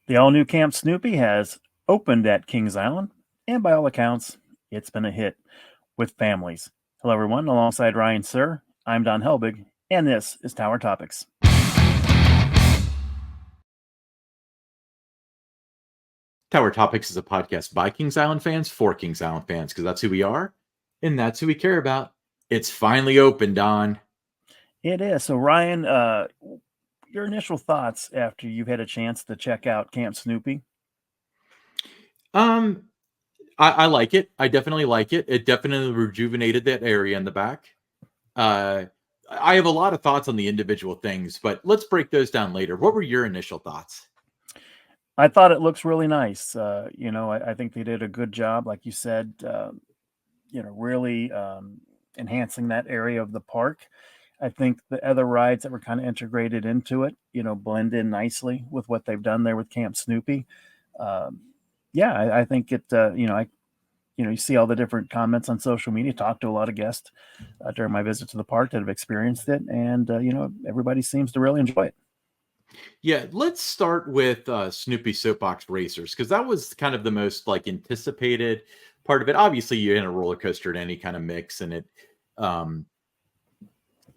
The all-new Camp Snoopy has opened at Kings Island, and by all accounts, it's been a hit with families. Hello, everyone. Alongside Ryan Sir, I'm Don Helbig, and this is Tower Topics. Tower Topics is a podcast by Kings Island fans for Kings Island fans because that's who we are and that's who we care about. It's finally open, Don. It is. So, Ryan, your initial thoughts after you've had a chance to check out Camp Snoopy? Um, I like it. I definitely like it. It definitely rejuvenated that area in the back. Uh, I have a lot of thoughts on the individual things, but let's break those down later. What were your initial thoughts? I thought it looks really nice. I think they did a good job, like you said, really enhancing that area of the park. I think the other rides that were kind of integrated into it, blend in nicely with what they've done there with Camp Snoopy. Um, yeah, I think it. You see all the different comments on social media. Talked to a lot of guests during my visit to the park that have experienced it, and everybody seems to really enjoy it. Yeah, let's start with Snoopy Soapbox Racers because that was kind of the most like anticipated part of it. Obviously, you're in a roller coaster in any kind of mix, and um,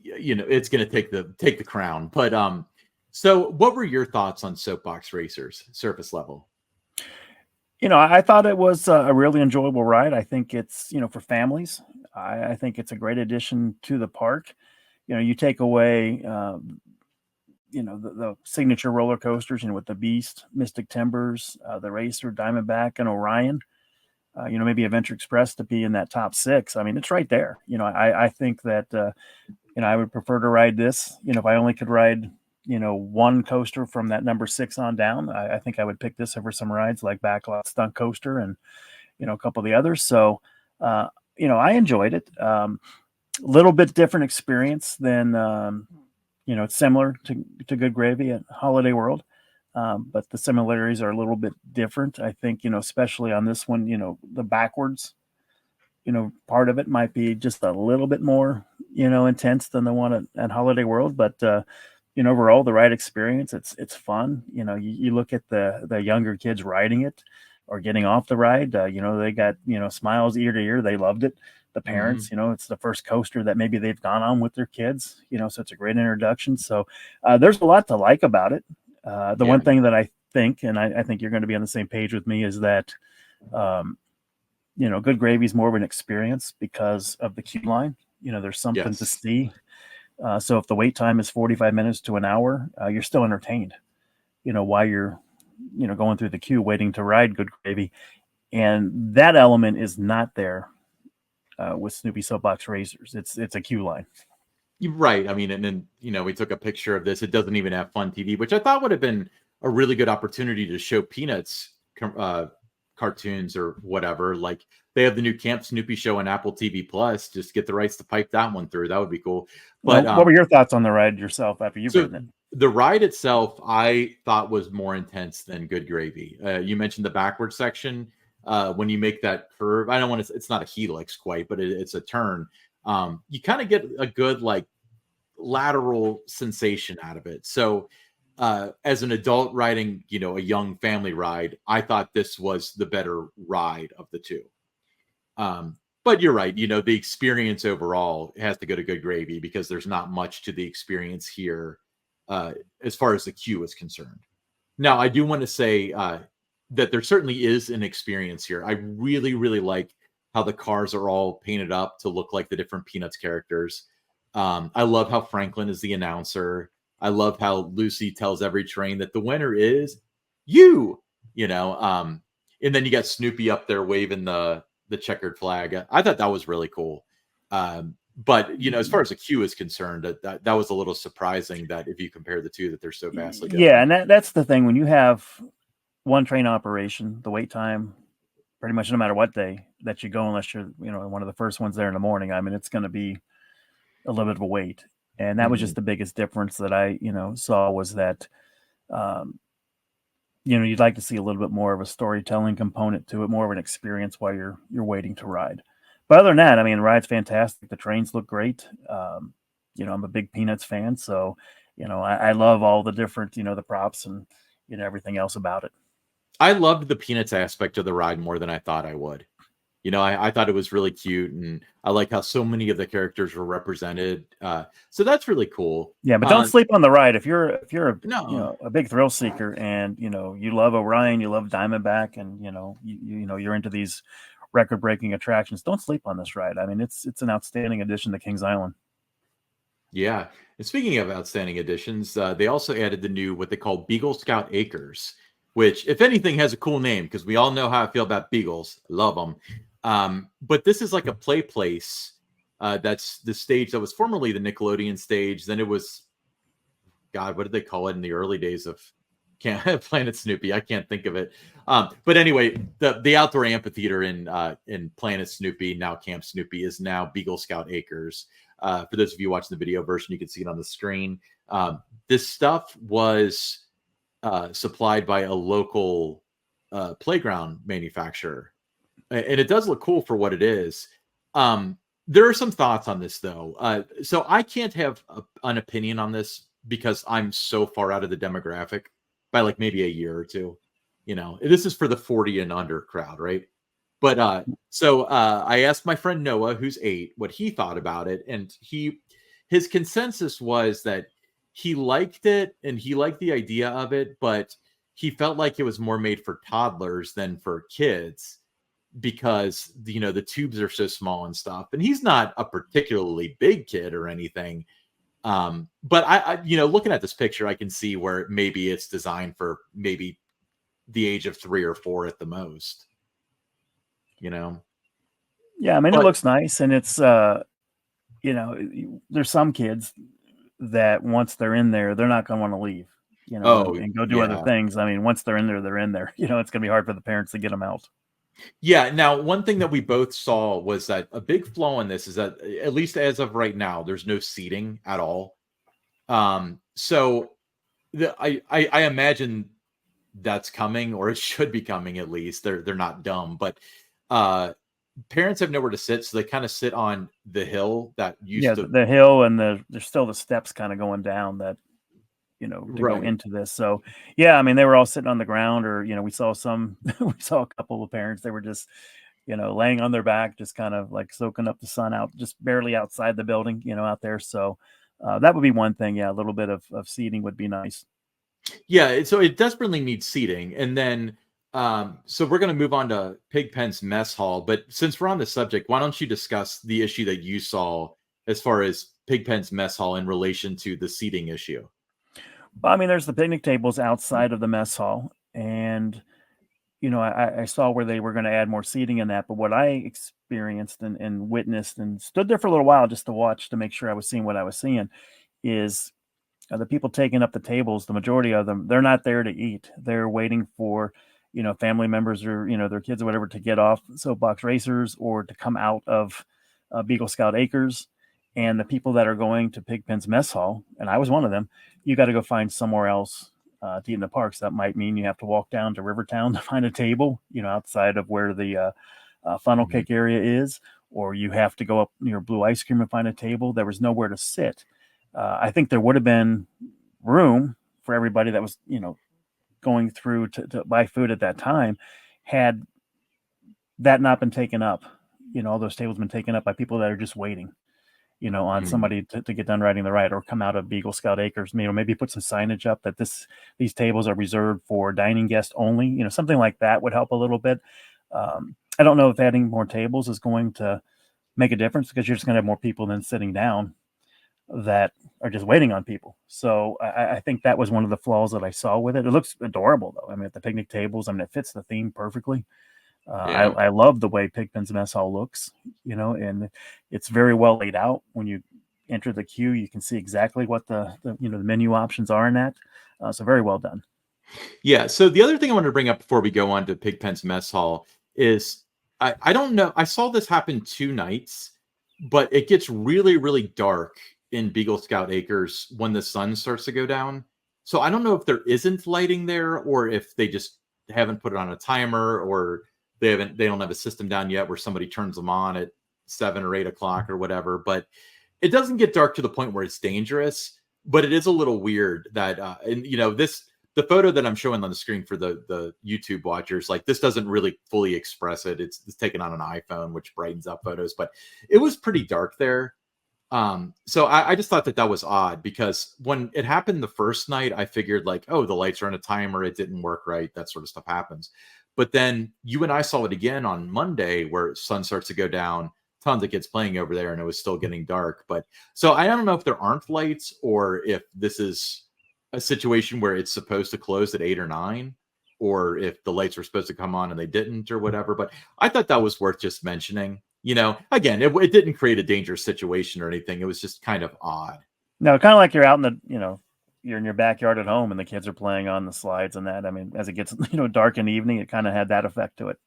it's going to take the crown. But so what were your thoughts on Soapbox Racers surface level? I thought it was a really enjoyable ride. I think it's for families. I think it's a great addition to the park. You take away the signature roller coasters, with the Beast, Mystic Timbers, the Racer, Diamondback, and Orion. Maybe Adventure Express to be in that top six. I mean, it's right there. I think that I would prefer to ride this. If I only could ride one coaster from that number 6 on down, I think I would pick this over some rides like Backlot Stunt Coaster and a couple of the others. So I enjoyed it. A little bit different experience than it's similar to Good Gravy at Holiday World. But the similarities are a little bit different. I think, especially on this one, the backwards, part of it might be just a little bit more, intense than the one at Holiday World. But, overall, the ride experience, it's fun. You look at the younger kids riding it or getting off the ride, they got, smiles ear to ear. They loved it. The Mm-hmm. parents, it's the first coaster that maybe they've gone on with their kids, so it's a great introduction. So there's a lot to like about it. The Yeah. one thing that I think, and I think you're going to be on the same page with me, is that, um, Good Gravy is more of an experience because of the queue line. There's something to Yes. see. So if the wait time is 45 minutes to an hour, you're still entertained, while you're, going through the queue waiting to ride Good Gravy. And that element is not there with Snoopy Soapbox Racers. It's a queue line. You're right. I mean, and then we took a picture of this. It doesn't even have Fun TV, which I thought would have been a really good opportunity to show Peanuts cartoons or whatever. Like they have the new Camp Snoopy show on Apple TV Plus. Just get the rights to pipe that one through. That would be cool. But What were your thoughts on the ride yourself after you've so ridden it? the ride itself, I thought was more intense than Good Gravy. You mentioned the backward section when you make that curve. I don't want to. It's not a helix quite, but it's a turn. You kind of get a good like lateral sensation out of it. So as an adult riding, a young family ride, I thought this was the better ride of the two. But you're right, the experience overall has to go to Good Gravy because there's not much to the experience here as far as the queue is concerned. Now, I do want to say that there certainly is an experience here. I really, really like how the cars are all painted up to look like the different Peanuts characters. I love how Franklin is the announcer. I love how Lucy tells every train that the winner is you, and then you got Snoopy up there waving the checkered flag. I thought that was really cool. But as far as the queue is concerned, that was a little surprising that if you compare the two, that they're so vastly Yeah, different. and that's the thing. When you have one train operation, the wait time, pretty much no matter what day that you go, unless you're, one of the first ones there in the morning, I mean, it's going to be a little bit of a wait. And that was Mhm. just the biggest difference that I, saw was that, um, you'd like to see a little bit more of a storytelling component to it, more of an experience while you're waiting to ride. But other than that, I mean, the ride's fantastic. The trains look great. I'm a big Peanuts fan, so I love all the different, the props and everything else about it. I loved the Peanuts aspect of the ride more than I thought I would. I thought it was really cute, and I like how so many of the characters were represented. So that's really cool. Yeah, but don't sleep on the ride. If you're a No, a big thrill seeker, and you love Orion, you love Diamondback, and you're into these record breaking attractions, don't sleep on this ride. I mean, it's an outstanding addition to Kings Island. yeah. And speaking of outstanding additions, they also added the new what they call Beagle Scout Acres, which, if anything, has a cool name because we all know how I feel about beagles. I love them. But this is like a play place. That's the stage that was formerly the Nickelodeon stage. Then it was, God, what did they call it in the early days of Planet Snoopy? I can't think of it. But anyway, the outdoor amphitheater in Planet Snoopy, now Camp Snoopy, is now Beagle Scout Acres. For those of you watching the video version, you can see it on the screen. This stuff was supplied by a local playground manufacturer, and it does look cool for what it is. There are some thoughts on this, though. So I can't have an opinion on this because I'm so far out of the demographic by like maybe a year or two. This is for the 40 and under crowd, right? But so I asked my friend Noah, who's 8, what he thought about it, and his consensus was that he liked it and he liked the idea of it, but he felt like it was more made for toddlers than for kids because the tubes are so small and stuff. And he's not a particularly big kid or anything. But I looking at this picture, I can see where maybe it's designed for maybe the age of 3 or 4 at the most. Yeah, I mean, it looks nice, and it's there's some kids that once they're in there, they're not going to want to leave, and go do other things. I mean, once they're in there, they're in there. It's going to be hard for the parents to get them out. Yeah. Now, one thing that we both saw was that a big flaw in this is that, at least as of right now, there's no seating at all. So I imagine that's coming, or it should be coming at least. They're not dumb, but parents have nowhere to sit, so they kind of sit on the hill that used to the hill, and there's still the steps kind of going down that to right. go into this. So yeah, I mean, they were all sitting on the ground, or we saw a couple of parents, they were just laying on their back, just kind of like soaking up the sun out, just barely outside the building, out there. So that would be one thing. Yeah, a little bit of seating would be nice. Yeah, so it desperately needs seating. And then so we're going to move on to Pigpen's Mess Hall. But since we're on the subject, why don't you discuss the issue that you saw as far as Pigpen's Mess Hall in relation to the seating issue? Well, I mean, there's the picnic tables outside of the mess hall, and I saw where they were going to add more seating in that. But what I experienced and witnessed and stood there for a little while just to watch to make sure I was seeing what I was seeing is the people taking up the tables. The majority of them, they're not there to eat. They're waiting for family members or their kids or whatever to get off Soapbox Racers or to come out of Beagle Scout Acres. And the people that are going to Pigpen's Mess Hall, and I was one of them, you got to go find somewhere else to eat in the parks. That might mean you have to walk down to Rivertown to find a table, outside of where the funnel cake area is, or you have to go up near Blue Ice Cream and find a table. There was nowhere to sit. I think there would have been room for everybody that was, going through to buy food at that time, had that not been taken up. All those tables been taken up by people that are just waiting, on somebody to get done riding the ride or come out of Beagle Scout Acres. Maybe put some signage up that these tables are reserved for dining guests only. Something like that would help a little bit. I don't know if adding more tables is going to make a difference because you're just going to have more people than sitting down that are just waiting on people. So I think that was one of the flaws that I saw with it. It looks adorable though. I mean, at the picnic tables, I mean, it fits the theme perfectly. I love the way Pigpen's Mess Hall looks, and it's very well laid out. When you enter the queue, you can see exactly what the menu options are in that. So very well done. Yeah. So the other thing I wanted to bring up before we go on to Pigpen's Mess Hall is I don't know. I saw this happen 2 nights, but it gets really, really dark in Beagle Scout Acres when the sun starts to go down. So I don't know if there isn't lighting there or if they just haven't put it on a timer or they don't have a system down yet where somebody turns them on at 7 or 8 o'clock or whatever. But it doesn't get dark to the point where it's dangerous, but it is a little weird that, and this the photo that I'm showing on the screen for the YouTube watchers, like this doesn't really fully express it. It's taken on an iPhone, which brightens up photos, but it was pretty dark there. So I just thought that was odd, because when it happened the first night, I figured like, oh, the lights are on a timer, it didn't work right, that sort of stuff happens. But then you and I saw it again on Monday, where sun starts to go down, tons of kids playing over there, and it was still getting dark. But so I don't know if there aren't lights, or if this is a situation where it's supposed to close at 8 or 9, or if the lights were supposed to come on and they didn't, or whatever. But I thought that was worth just mentioning. Again, it didn't create a dangerous situation or anything. It was just kind of odd. No, kind of like you're out in the, you're in your backyard at home and the kids are playing on the slides and that. I mean, as it gets, dark in the evening, it kind of had that effect to it.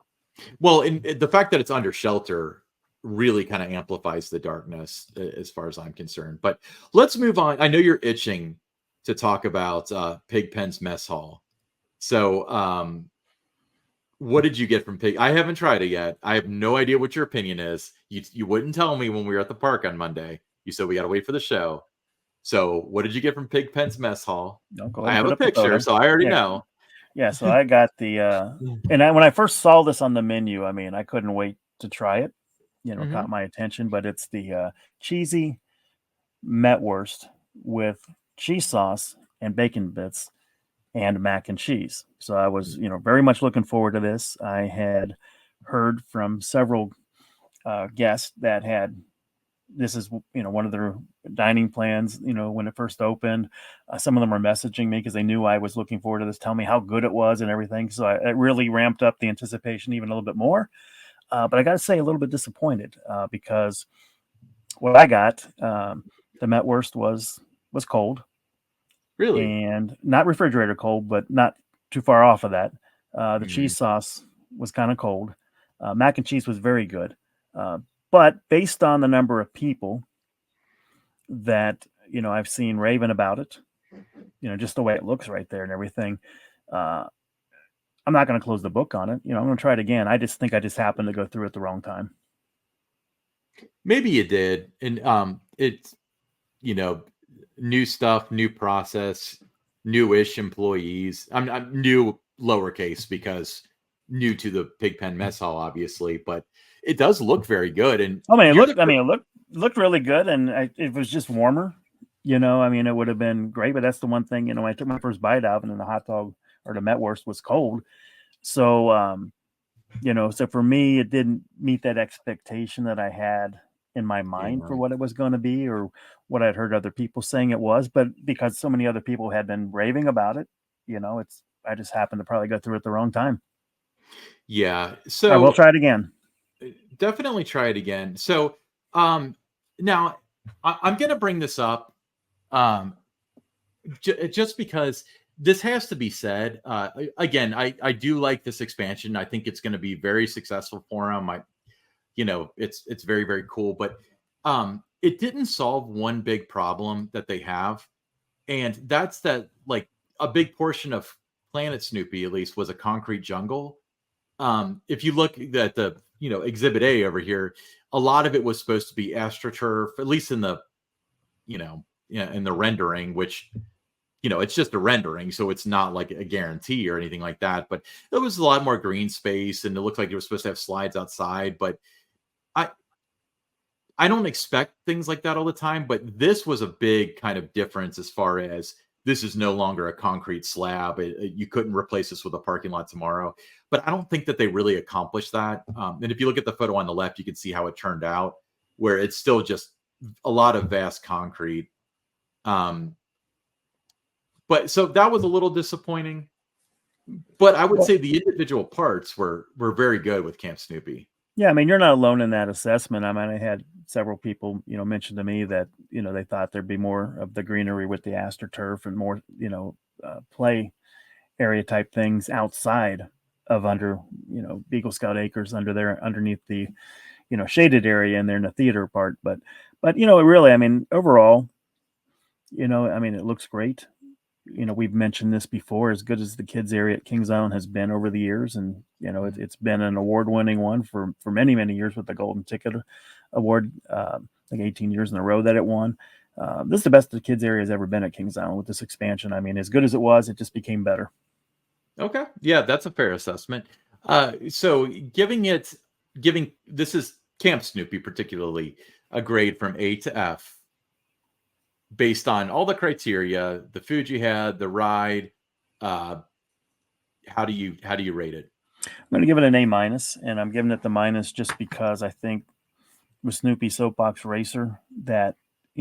Well, and the fact that it's under shelter really kind of amplifies the darkness, as far as I'm concerned. But let's move on. I know you're itching to talk about Pigpen's Mess Hall. So, what did you get from Pig? I haven't tried it yet. I have no idea what your opinion is. You wouldn't tell me when we were at the park on Monday. You said we got to wait for the show. So, what did you get from Pigpen's Mess Hall? No, go I ahead have and a put up the picture, photo. so I already know. Yeah, so I got the and when I first saw this on the menu, I mean, I couldn't wait to try it. Caught my attention, but it's the cheesy Metwurst with cheese sauce and bacon bits and mac and cheese. So I was, very much looking forward to this. I had heard from several guests that had this is, one of their dining plans, when it first opened. Some of them were messaging me because they knew I was looking forward to this, tell me how good it was and everything. So it really ramped up the anticipation even a little bit more. But I got to say, a little bit disappointed because what I got, the Metwurst was cold. Really? And not refrigerator cold, but not too far off of that. The cheese sauce was kind of cold. Mac and cheese was very good. But based on the number of people that, I've seen raving about it, just the way it looks right there and everything, I'm not going to close the book on it. I'm going to try it again. I just think I just happened to go through it the wrong time. Maybe you did. And it's, new stuff, new process, newish employees. I'm new lowercase, because new to the Pigpen Mess Hall, obviously, but it does look very good. And it looked really good, and it was just warmer. It would have been great, but that's the one thing. When I took my first bite out, and then the hot dog or the Metwurst was cold, so so for me, it didn't meet that expectation that I had in my mind for what it was going to be, or what I'd heard other people saying it was. But because so many other people had been raving about it, I just happened to probably go through it the wrong time. Yeah. So I will try it again. Definitely try it again. So now I'm going to bring this up just because this has to be said. Again, I do like this expansion. I think it's going to be very successful for them. It's very, very cool, but it didn't solve one big problem that they have. And that's that, like, a big portion of Planet Snoopy, at least, was a concrete jungle. If you look at the, Exhibit A over here, a lot of it was supposed to be AstroTurf, at least in the, in the rendering, which, it's just a rendering, so it's not like a guarantee or anything like that. But there was a lot more green space, and it looked like it was supposed to have slides outside. But I don't expect things like that all the time, but this was a big kind of difference, as far as this is no longer a concrete slab. You couldn't replace this with a parking lot tomorrow. But I don't think that they really accomplished that. And if you look at the photo on the left, you can see how it turned out, where it's still just a lot of vast concrete. But so that was a little disappointing. But I would say the individual parts were very good with Camp Snoopy. Yeah, I mean, you're not alone in that assessment. I mean, I had several people, mention to me that, they thought there'd be more of the greenery with the AstroTurf and more, play area type things outside of under, Beagle Scout Acres under there, underneath the, shaded area in there in the theater part. But, really, I mean, overall, it looks great. We've mentioned this before, as good as the kids area at Kings Island has been over the years. And, it's been an award-winning one for many, many years with the Golden Ticket Award, like 18 years in a row that it won. This is the best the kids area has ever been at Kings Island with this expansion. I mean, as good as it was, it just became better. Okay. Yeah, that's a fair assessment. So giving this is Camp Snoopy particularly a grade from A to F based on all the criteria, the food you had, the ride. Uh, how do you rate it? I'm going to give it an A minus, and I'm giving it the minus just because I think with Snoopy Soapbox Racer that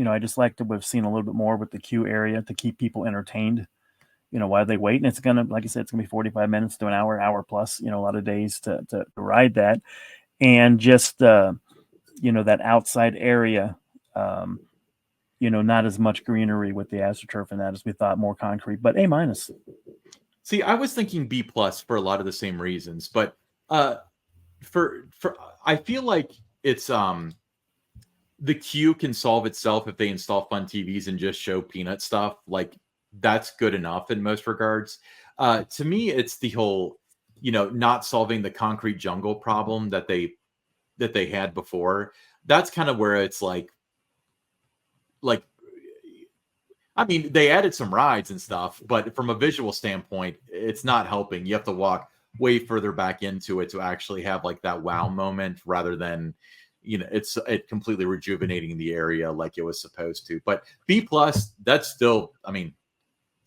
I just like to have seen a little bit more with the queue area to keep people entertained. While they wait, and it's gonna, like I said, it's gonna be 45 minutes to an hour plus. A lot of days to ride that, and just that outside area. Not as much greenery with the AstroTurf and that as we thought, more concrete, but A minus. See, I was thinking B plus for a lot of the same reasons, but uh, for I feel like it's the queue can solve itself if they install fun TVs and just show peanut stuff. Like that's good enough in most regards. To me, it's the whole, not solving the concrete jungle problem that they had before. That's kind of where it's like I mean, they added some rides and stuff, but from a visual standpoint, it's not helping. You have to walk way further back into it to actually have like that wow moment rather than, it completely rejuvenating the area like it was supposed to. But B plus, that's still, I mean,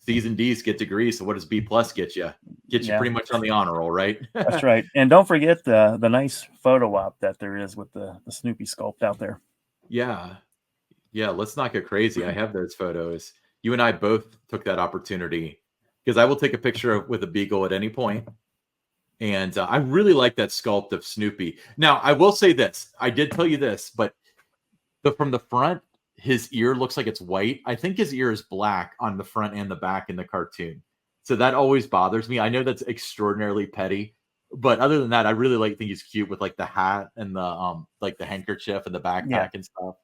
C's and D's get degrees. So what does B plus get you? Get you Yeah, pretty much on the honor roll, right? that's right. And don't forget the nice photo op that there is with the Snoopy sculpt out there. Yeah. Yeah. Let's not get crazy. I have those photos. You and I both took that opportunity because I will take a picture with a Beagle at any point. And I really like that sculpt of Snoopy. Now, I will say this. I did tell you this, but from the front, his ear looks like it's white. I think his ear is black on the front and the back in the cartoon. So that always bothers me. I know that's extraordinarily petty, but other than that, I really think he's cute with like the hat and the like the handkerchief and the backpack Yeah. and stuff.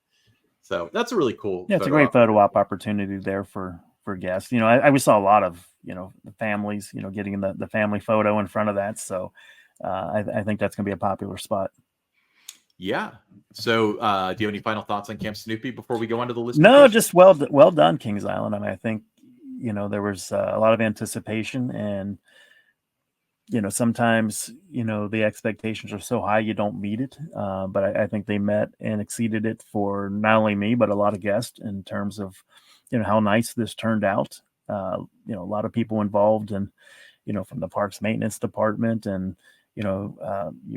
So that's a really cool. Yeah, it's a great photo op opportunity there for guests. I saw a lot of the families getting the family photo in front of that. So I think that's going to be a popular spot. Yeah. So do you have any final thoughts on Camp Snoopy before we go on to the list? No, just well done, Kings Island. I mean, I think there was a lot of anticipation, and sometimes the expectations are so high you don't meet it. But I think they met and exceeded it for not only me but a lot of guests in terms of how nice this turned out. A lot of people involved, and from the parks maintenance department, and you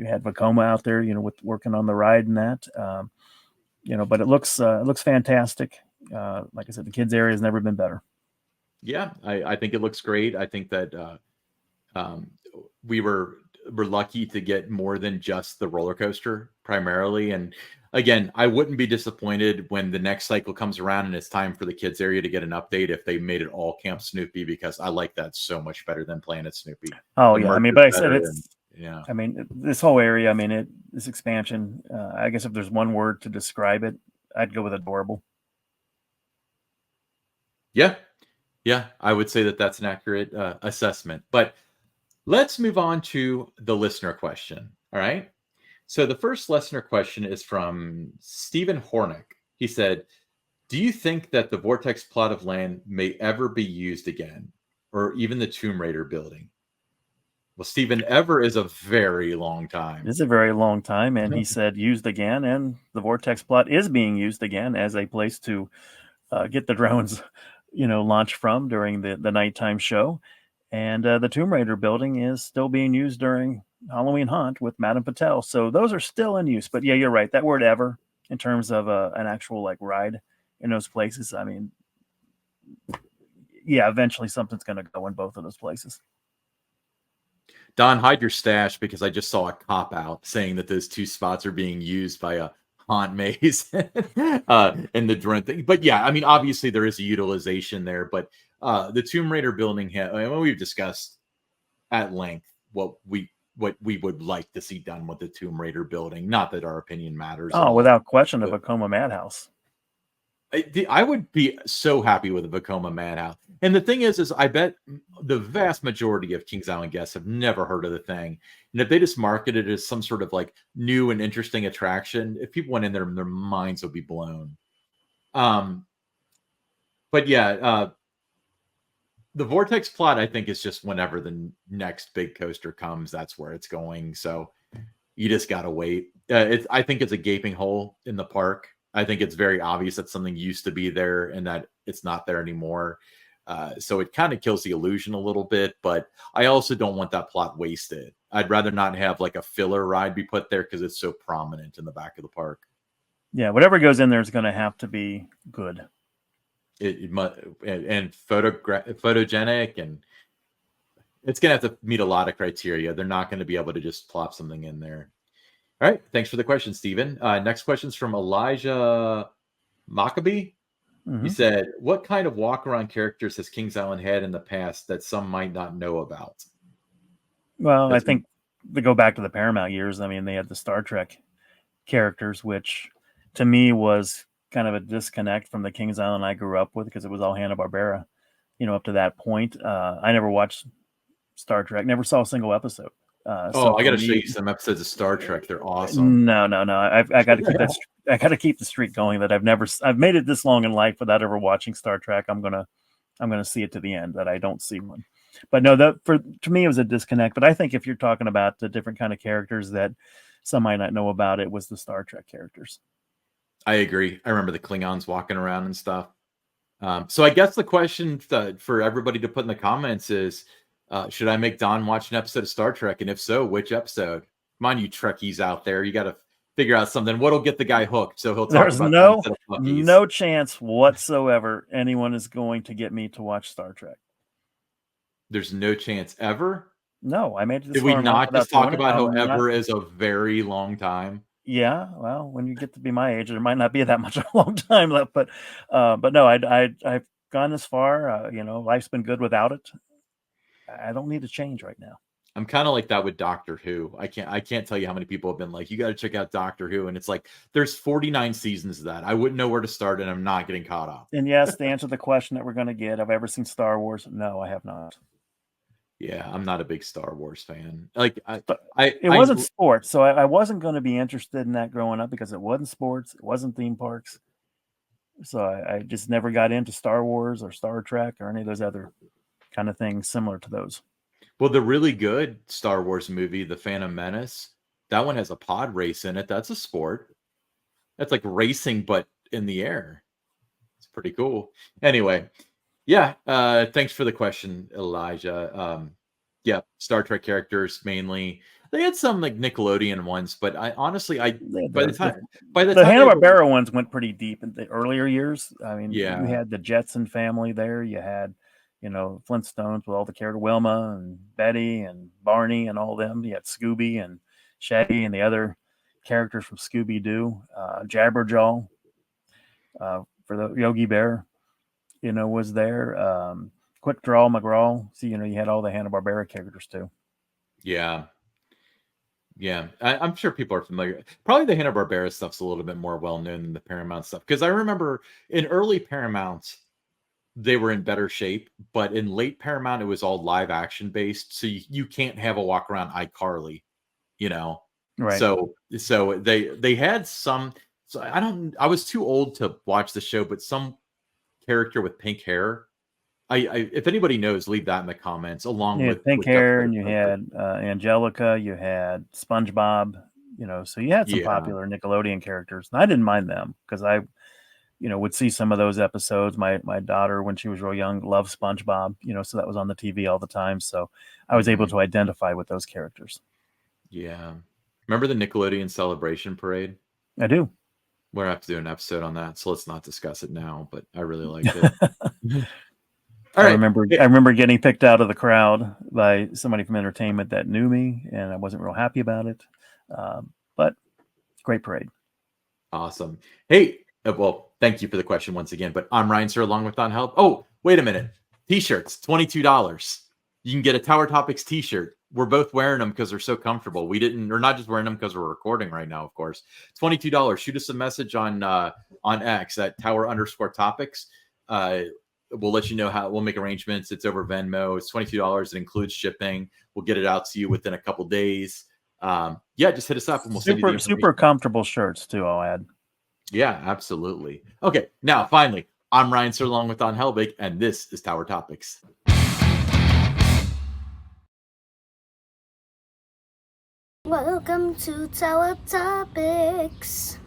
had Vekoma out there with working on the ride and that. But it looks fantastic. Like I said, the kids area has never been better. Yeah, I think it looks great. I think that we were lucky to get more than just the roller coaster primarily. And again, I wouldn't be disappointed when the next cycle comes around and it's time for the kids area to get an update if they made it all Camp Snoopy, because I like that so much better than Planet Snoopy. Oh yeah, I mean, but I said it's yeah. I mean, this whole area. I mean, this expansion. I guess if there's one word to describe it, I'd go with adorable. Yeah, yeah, I would say that that's an accurate assessment. But let's move on to the listener question. All right. So the first listener question is from Stephen Hornick. He said, do you think that the Vortex plot of land may ever be used again, or even the Tomb Raider building? Well, Stephen, ever is a very long time. It's a very long time. And he said used again. And the Vortex plot is being used again as a place to get the drones, launched from during the nighttime show. And the Tomb Raider building is still being used during Halloween Haunt with Madame Patel. So those are still in use. But yeah, you're right. That word ever in terms of an actual like ride in those places. I mean, yeah, eventually something's going to go in both of those places. Don, hide your stash, because I just saw a cop out saying that those two spots are being used by a haunt maze and the drone thing. But yeah, I mean, obviously there is a utilization there, but the Tomb Raider building, we've discussed at length what we would like to see done with the Tomb Raider building. Not that our opinion matters. Oh, without question, the Vekoma Madhouse. I would be so happy with the Vekoma Madhouse. And the thing is I bet the vast majority of Kings Island guests have never heard of the thing. And if they just market it as some sort of like new and interesting attraction, if people went in there, their minds would be blown. But yeah, the Vortex plot, I think, is just whenever the next big coaster comes, that's where it's going. So you just gotta wait. I think it's a gaping hole in the park. I think it's very obvious that something used to be there and that it's not there anymore. So it kind of kills the illusion a little bit, but I also don't want that plot wasted. I'd rather not have like a filler ride be put there because it's so prominent in the back of the park. Yeah, whatever goes in there is going to have to be good. It must, and photogenic, and it's going to have to meet a lot of criteria. They're not going to be able to just plop something in there. All right. Thanks for the question, Stephen. Next question is from Elijah Maccabee. He said, what kind of walk-around characters has Kings Island had in the past that some might not know about? Well, I think they go back to the Paramount years. I mean, they had the Star Trek characters, which to me was kind of a disconnect from the Kings Island I grew up with because it was all Hanna-Barbera, up to that point. I never watched Star Trek, never saw a single episode. So I got to show you some episodes of Star Trek. They're awesome. No. I got to keep that. I got to keep the streak going that I've made it this long in life without ever watching Star Trek. I'm gonna see it to the end that I don't see one. But no, to me it was a disconnect. But I think if you're talking about the different kind of characters that some might not know about, it was the Star Trek characters. I agree. I remember the Klingons walking around and stuff. So I guess the question for everybody to put in the comments is, should I make Don watch an episode of Star Trek? And if so, which episode? Come on, you Trekkies out there. You got to figure out something. What'll get the guy hooked? So he'll talk about no chance whatsoever anyone is going to get me to watch Star Trek. There's no chance ever? No, I made it this Did we not just talk about how ever is a very long time? Yeah, well, when you get to be my age, there might not be that much of a long time left. But no, I've gone this far. Life's been good without it. I don't need to change right now. I'm kind of like that with Doctor Who. I can't tell you how many people have been like, you got to check out Doctor Who. And it's like, there's 49 seasons of that. I wouldn't know where to start and I'm not getting caught up. And yes, to answer the question that we're going to get, have I ever seen Star Wars? No, I have not. Yeah, I'm not a big Star Wars fan. It wasn't sports. So I wasn't going to be interested in that growing up because it wasn't sports. It wasn't theme parks. So I just never got into Star Wars or Star Trek or any of those other kind of things similar to those. Well, the really good Star Wars movie, The Phantom Menace, that one has a pod race in it. That's a sport. That's like racing, but in the air. It's pretty cool. Anyway, yeah. Thanks for the question, Elijah. Yeah, Star Trek characters mainly. They had some like Nickelodeon ones, but I honestly, by the time Hanna-Barbera ones went pretty deep in the earlier years. I mean, yeah, you had the Jetson family there. You had Flintstones with all the characters, Wilma and Betty and Barney and all them. You had Scooby and Shaggy and the other characters from Scooby-Doo, Jabberjaw for the Yogi Bear, was there. Quick Draw McGraw. So, you had all the Hanna-Barbera characters too. Yeah. Yeah. I'm sure people are familiar. Probably the Hanna-Barbera stuff's a little bit more well-known than the Paramount stuff. Because I remember in early Paramount, they were in better shape, but in late Paramount, it was all live action based. So you can't have a walk around iCarly, Right. So they had some, so I was too old to watch the show, but some character with pink hair. If anybody knows, leave that in the comments along with pink hair, and you had Angelica, you had SpongeBob, so you had some popular Nickelodeon characters. And I didn't mind them because I would see some of those episodes. My daughter, when she was real young, loved SpongeBob, so that was on the TV all the time. So I was able to identify with those characters. Yeah. Remember the Nickelodeon Celebration Parade? I do. We're going to have to do an episode on that. So let's not discuss it now, but I really liked it. All right. I remember getting picked out of the crowd by somebody from entertainment that knew me, and I wasn't real happy about it. But great parade. Awesome. Hey, well, thank you for the question once again, but I'm Ryan Sir along with Don Help. Oh, wait a minute. T-shirts, $22. You can get a Tower Topics t-shirt. We're both wearing them because they're so comfortable. We're not just wearing them because we're recording right now, of course. $22. Shoot us a message on X at Tower_Topics. We'll let you know how we'll make arrangements. It's over Venmo. It's $22. It includes shipping. We'll get it out to you within a couple days. Just hit us up and we'll send you the super comfortable shirts too, I'll add. Yeah, absolutely. Okay, now finally, I'm Ryan Sir along with Don Helbig, and this is Tower Topics. Welcome to Tower Topics.